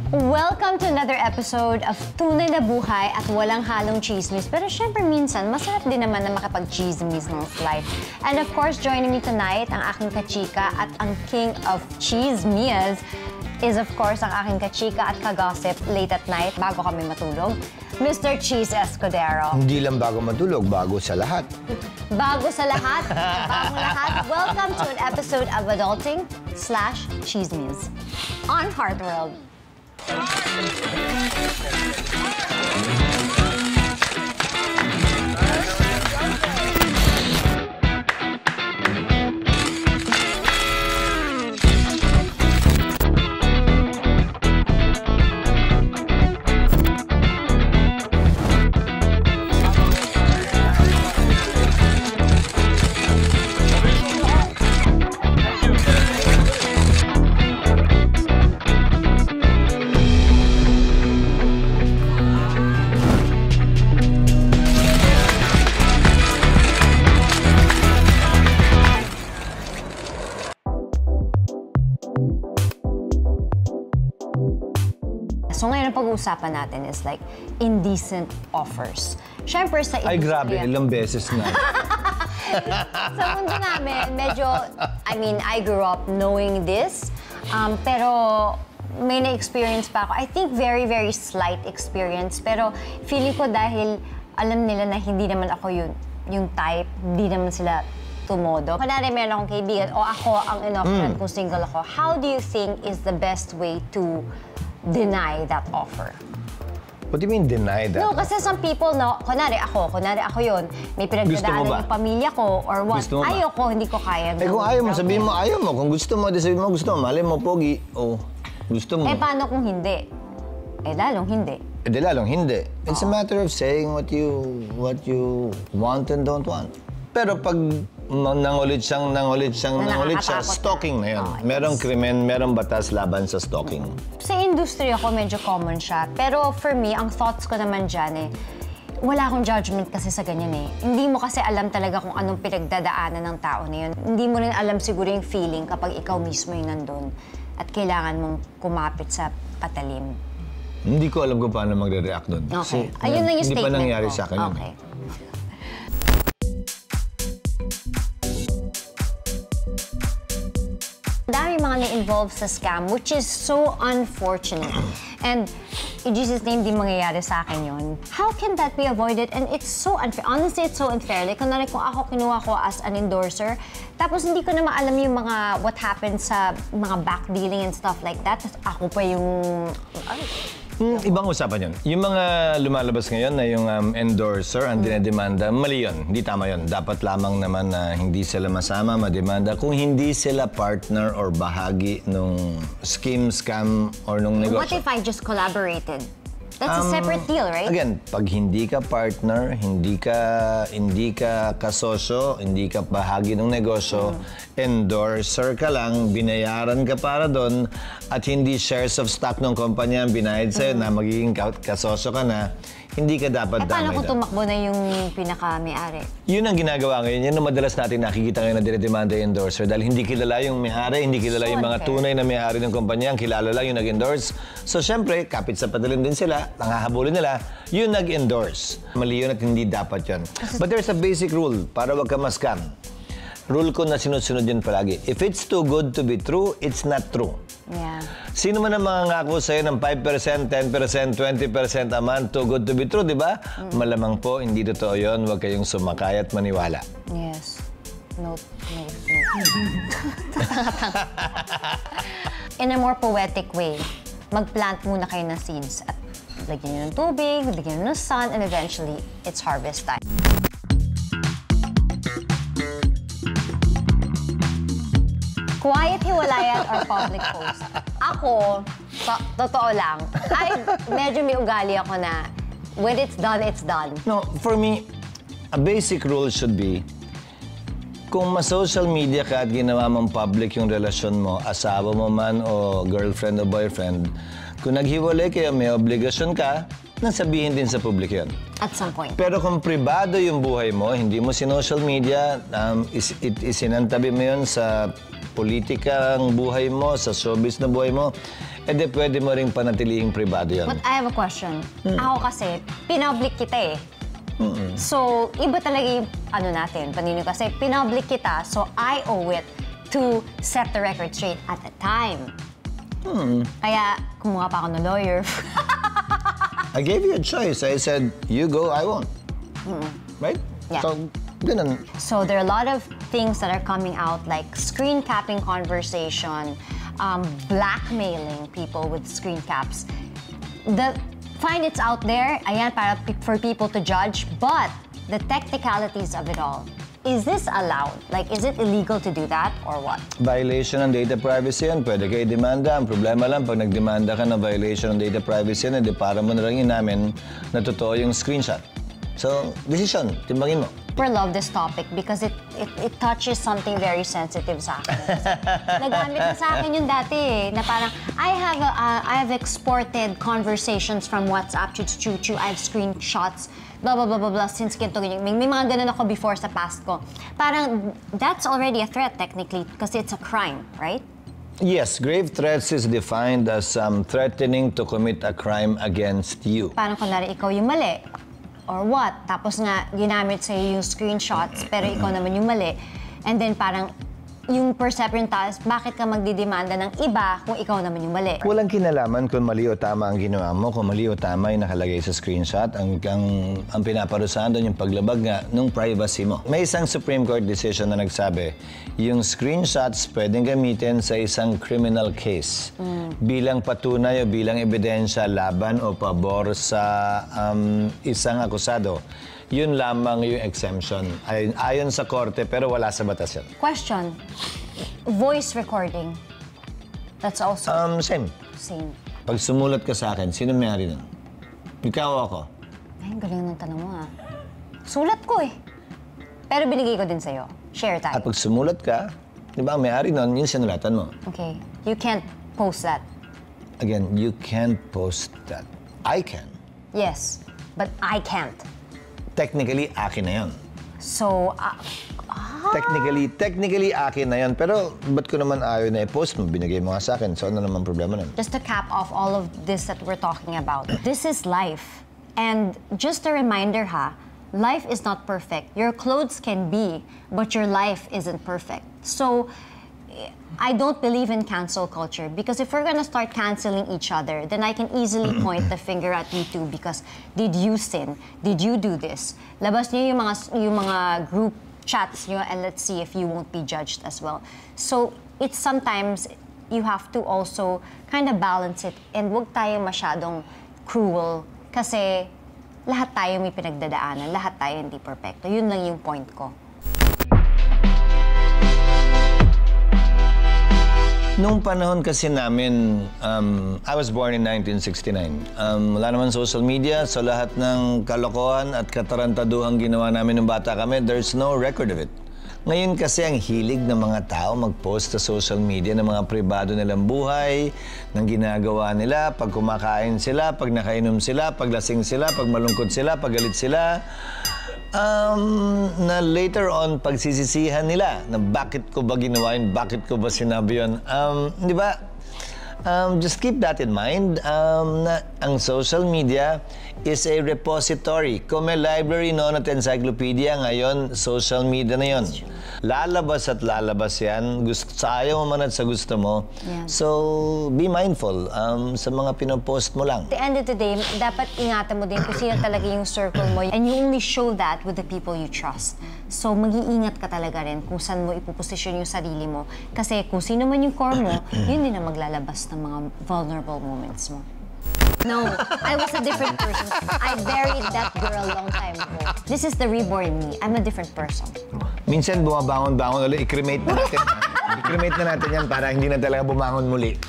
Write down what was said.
Welcome to another episode of Tunay na Buhay at Walang Halong Chismis. Pero syempre minsan, masarap din naman na makapag-chismis ng life. And of course, joining me tonight, ang aking kachika at ang king of chismias is of course ang aking kachika at kagossip late at night bago kami matulog, Mr. Cheese Escudero. Hindi lang bago matulog, bago sa lahat. Bago sa lahat, bagong lahat, welcome to an episode of Adulting/Chismis on Heartworld. So ngayon ang pag-uusapan natin is like indecent offers. Siyempre sa Ay, grabe, ilang beses na. Sa mundo namin, medyo, I grew up knowing this, pero may na-experience pa ako. I think very, very slight experience, pero feeling ko dahil alam nila na hindi naman ako yung type, hindi naman sila tumodo. Kunwari meron akong kaibigan o ako ang in-offeran kung single ako, how do you think is the best way to deny that offer? What do you mean, deny that? No, kasi some people, no, kunwari ako yun, may pinagdadaanan yung pamilya ko or what, ayoko, hindi ko kaya. Eh kung ayaw mo, sabihin mo ayaw mo. Kung gusto mo, di sabihin mo gusto mo. Malay mo, pogi. O, gusto mo. Eh, paano kung hindi? Eh, lalong hindi. Eh, di lalong hindi. It's a matter of saying what you want and don't want. Pero pag nangulit siya, stalking na yun. Merong krimen, merong batas laban sa stalking. Sa industry ako, medyo common siya. Pero for me, ang thoughts ko naman dyan wala akong judgment kasi sa ganyan Hindi mo kasi alam talaga kung anong pinagdadaanan ng tao na yun. Hindi mo rin alam siguro yung feeling kapag ikaw mismo yung nandun at kailangan mong kumapit sa patalim. Hindi ko alam kung paano magre-react doon. Okay. Ayun na yung statement ko. Hindi pa nangyari sa akin yun. Okay. Dami mga na-involve sa scam, which is so unfortunate. And in Jesus' name, di mangyayari sa akin yun. How can that be avoided? And it's so unfair. Honestly, it's so unfair. Like, kunwari kung ako kinuha ko as an endorser, tapos hindi ko na maalam yung mga what happened sa mga back dealing and stuff like that. Tapos ako pa yung... Ibang usapan yun. Yung mga lumalabas ngayon na yung endorser ang dinedemanda, mali yun. Hindi tama yun. Dapat lamang naman na hindi sila masama, mademanda kung hindi sila partner or bahagi nung scheme, scam, or nung negosyo. What if I just collaborated? That's a separate deal, right? Again, pag hindi ka partner, hindi ka kasosyo, hindi ka bahagi ng negosyo, endorser ka lang, binayaran ka para doon, at hindi shares of stock ng kumpanya ang binayad sa'yo na magiging kasosyo ka na, hindi ka dapat damay doon. Paano kung tumakbo na yung pinaka-may-ari? Yun ang ginagawa ngayon. Yan ang madalas natin nakikita ngayon na dinedemanda yung endorser dahil hindi kilala yung may-ari, hindi kilala yung mga tunay na may-ari ng kumpanya, ang kilala lang yung nag-endorse. So, syempre, kapit sa patalim din sila, nangahabulin nila, yung nag-endorse. Mali yun at hindi dapat yun. But there's a basic rule para wag ka ma-scam. Rule ko na sinusunod yun palagi. If it's too good to be true, it's not true. Yeah. Sino man ang mangangako sa'yo ng 5%, 10%, 20% a month, too good to be true, di ba? Malamang po, hindi totoo yun. Huwag kayong sumakay at maniwala. Yes. Note. In a more poetic way, mag-plant muna kayo ng seeds at lagyan nyo ng tubig, lagyan nyo ng sun, and eventually, it's harvest time. Quiet hiwalayan or public post. Ako, totoo lang, medyo may ugali ako na when it's done, it's done. No, for me, a basic rule should be, kung ma-social media ka at ginawa mong public yung relasyon mo, asawa mo man o girlfriend o boyfriend, kung naghiwalay kayo, may obligasyon ka, na sabihin din sa publiko yun. At some point. Pero kung pribado yung buhay mo, hindi mo sinocial media, isinantabi mo yun sa politika ang buhay mo, sa showbiz na buhay mo, edi pwede mo ring panatilihing pribado yan. But I have a question. Ako kasi, pinoblik kita eh. So, iba talaga yung natin, panino kasi pinoblik kita, so I owe it to set the record straight at the time. Kaya, kumuha pa ako ng lawyer. I gave you a choice. I said, you go, I won't. Right? Yeah. So, ganun. So there are a lot of things that are coming out, like screen capping conversation, blackmailing people with screen caps. Fine, it's out there, ayan, for people to judge, but the technicalities of it all. Is this allowed? Like, is it illegal to do that or what? Violation ng data privacy yan. Pwede kayo demanda. Ang problema lang, pag nagdemanda ka ng violation ng data privacy yan, edi para mo na lang inamin na totoo yung screenshot. So, decision. Timbangin mo. I love this topic because it touches something very sensitive sa akin. Nagamit na sa akin yung dati eh, na parang, I have exported conversations from WhatsApp, chu-chu-chu, I have screenshots, blah, blah, blah, blah, blah, since ganito, ganyan. May mga ganun ako before sa past ko. Parang, that's already a threat technically because it's a crime, right? Yes, grave threats is defined as threatening to commit a crime against you. Parang kunwari ikaw yung mali, or what? Tapos nga, ginamit sa'yo yung screenshots, pero ikaw naman yung mali. And then parang, yung perception taas, bakit ka magdidemanda ng iba kung ikaw naman yung mali? Walang kinalaman kung mali o tama ang ginawa mo, kung mali o tama yung nakalagay sa screenshot. Ang pinaparusahan doon yung paglabag nga ng privacy mo. May isang Supreme Court decision na nagsabi, yung screenshots pwedeng gamitin sa isang criminal case bilang patunay o bilang ebidensya laban o pabor sa isang akusado. Yun lamang yung exemption. Ayon sa korte, pero wala sa batas yun. Question. Voice recording. That's also... Same. Same. Pag sumulat ka sa akin, sino may-ari nun? Ikaw o ako? Ay, ang galing ng tanong mo Sulat ko eh. Pero binigay ko din sa'yo. Share tayo. At pag sumulat ka, di ba, ang may-ari nun, yung sinulatan mo. Okay. You can't post that. Again, you can't post that. I can. Yes, but I can't. Technically, akin na yun. So, Technically, akin na yun. Pero, ba't ko naman ayaw na i-post mo? Binigay mo nga sa akin. So, ano naman problema nun? Just to cap off all of this that we're talking about, this is life. And just a reminder life is not perfect. Your clothes can be, but your life isn't perfect. So, I don't believe in cancel culture because if we're gonna start canceling each other, then I can easily point the finger at you two because did you sin? Did you do this? Labas niyo yung mga group chats niyo and let's see if you won't be judged as well. So it's sometimes you have to also kind of balance it and wag tayo masyadong cruel kasi lahat tayo may pinagdadaanan, lahat tayo hindi perfecto. Yun lang yung point ko. Nung panahon kasi namin, I was born in 1969. Wala naman social media, so lahat ng kalokohan at katarantaduhang ginawa namin nung bata kami, there's no record of it. Ngayon kasi ang hilig ng mga tao mag-post sa social media ng mga pribado nilang buhay, ng ginagawa nila, pag kumakain sila, pag nakainom sila, pag lasing sila, pag malungkot sila, pag galit sila. Na later on, pagsisisihan nila na bakit ko ba ginawa yun, bakit ko ba sinabi yun. Di ba? Just keep that in mind, na ang social media is a repository. Kung may library noon at encyclopedia, ngayon, social media na yun. Lalabas at lalabas yan. Sa ayaw mo man at sa gusto mo. Yeah. So, be mindful sa mga pinopost mo lang. At the end of the day, dapat ingatan mo din kung sino talaga yung circle mo. And you only show that with the people you trust. So, mag-iingat ka talaga rin kung saan mo ipuposisyon yung sarili mo. Kasi kung sino man yung core mo, yun din ang maglalabas ng mga vulnerable moments mo. No, I was a different person. I buried that girl long time ago. This is the reborn me. I'm a different person. Minsan bumabangon-bangon ulit, i-cremate na natin. I-cremate na natin yan para hindi na talaga bumangon muli.